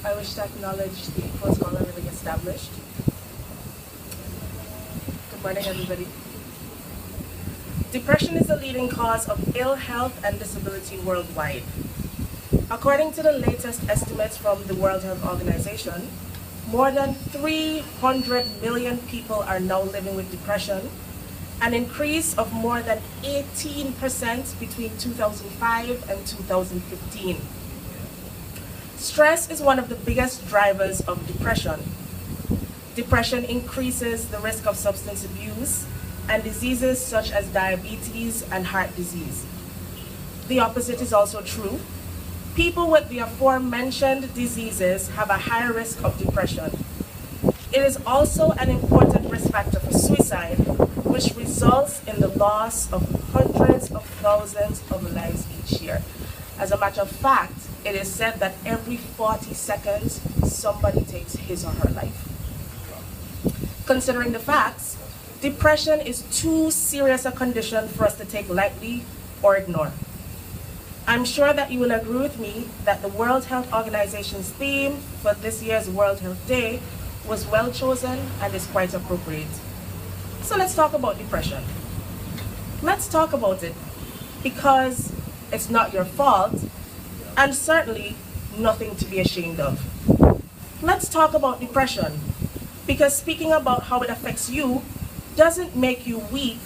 I wish to acknowledge the protocol already established. Good morning, everybody. Depression is the leading cause of ill health and disability worldwide. According to the latest estimates from the World Health Organization, more than 300 million people are now living with depression, an increase of more than 18% between 2005 and 2015. Stress is one of the biggest drivers of depression. Depression increases the risk of substance abuse and diseases such as diabetes and heart disease. The opposite is also true. People with the aforementioned diseases have a higher risk of depression. It is also an important risk factor for suicide, which results in the loss of hundreds of thousands of lives each year. As a matter of fact, it is said that every 40 seconds, somebody takes his or her life. Considering the facts, depression is too serious a condition for us to take lightly or ignore. I'm sure that you will agree with me that the World Health Organization's theme for this year's World Health Day was well chosen and is quite appropriate. So let's talk about depression. Let's talk about it because it's not your fault and certainly nothing to be ashamed of. Let's talk about depression because speaking about how it affects you doesn't make you weak,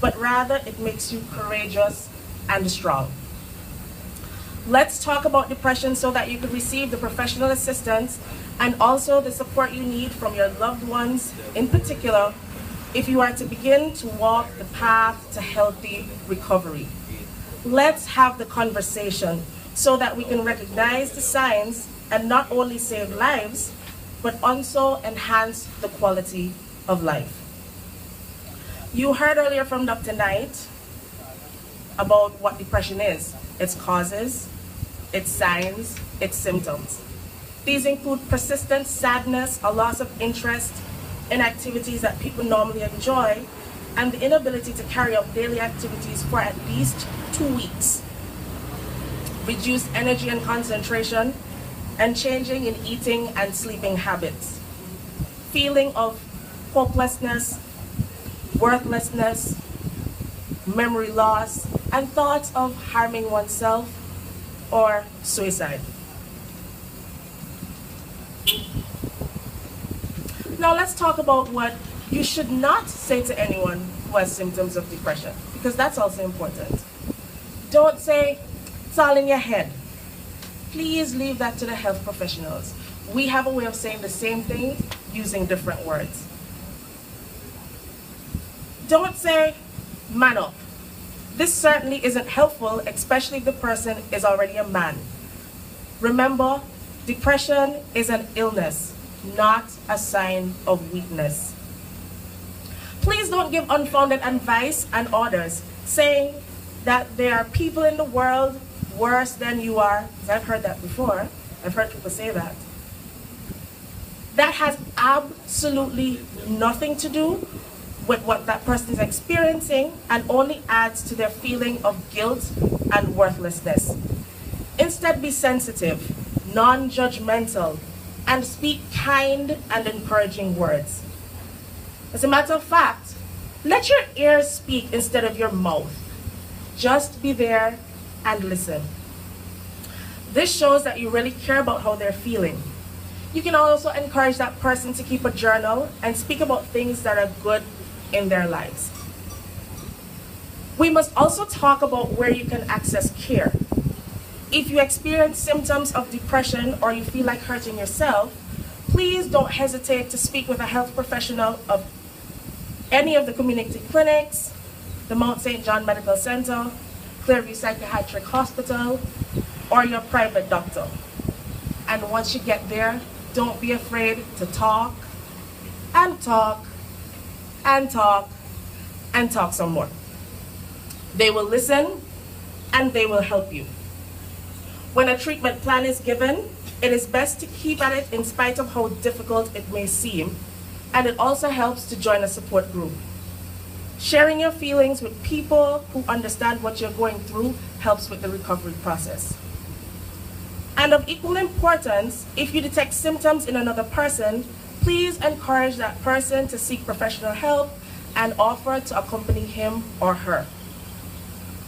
but rather it makes you courageous and strong. Let's talk about depression so that you can receive the professional assistance and also the support you need from your loved ones, in particular, if you are to begin to walk the path to healthy recovery. Let's have the conversation so that we can recognize the signs and not only save lives, but also enhance the quality of life. You heard earlier from Dr. Knight about what depression is, its causes, its signs, its symptoms. These include persistent sadness, a loss of interest in activities that people normally enjoy, and the inability to carry out daily activities for at least 2 weeks. Reduced energy and concentration, and changing in eating and sleeping habits. Feeling of hopelessness, worthlessness, memory loss, and thoughts of harming oneself or suicide. Now let's talk about what you should not say to anyone who has symptoms of depression, because that's also important. Don't say, it's all in your head. Please leave that to the health professionals. We have a way of saying the same thing using different words. Don't say, man up. This certainly isn't helpful, especially if the person is already a man. Remember, depression is an illness, not a sign of weakness. Please don't give unfounded advice and orders, saying that there are people in the world worse than you are, because I've heard that before. I've heard people say that. That has absolutely nothing to do with what that person is experiencing and only adds to their feeling of guilt and worthlessness. Instead, be sensitive, non-judgmental, and speak kind and encouraging words. As a matter of fact, let your ears speak instead of your mouth. Just be there and listen. This shows that you really care about how they're feeling. You can also encourage that person to keep a journal and speak about things that are good in their lives. We must also talk about where you can access care. If you experience symptoms of depression or you feel like hurting yourself, please don't hesitate to speak with a health professional of any of the community clinics, the Mount St. John Medical Center, Clearview Psychiatric Hospital, or your private doctor. And once you get there, don't be afraid to talk and talk and talk and talk some more. They will listen and they will help you. When a treatment plan is given, it is best to keep at it in spite of how difficult it may seem, and it also helps to join a support group. Sharing your feelings with people who understand what you're going through helps with the recovery process. And of equal importance, if you detect symptoms in another person, please encourage that person to seek professional help and offer to accompany him or her.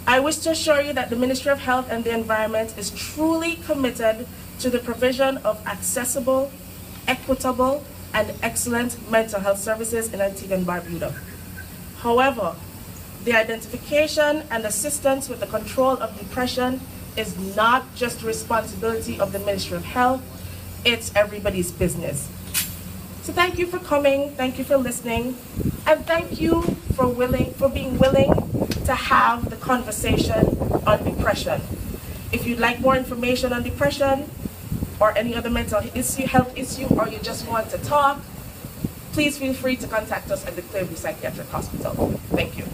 I wish to assure you that the Ministry of Health and the Environment is truly committed to the provision of accessible, equitable, and excellent mental health services in Antigua and Barbuda. However, the identification and assistance with the control of depression is not just the responsibility of the Ministry of Health, it's everybody's business. So thank you for coming, thank you for listening, and thank you for being willing to have the conversation on depression. If you'd like more information on depression or any other mental health issue, or you just want to talk, please feel free to contact us at the Clearview Psychiatric Hospital. Thank you.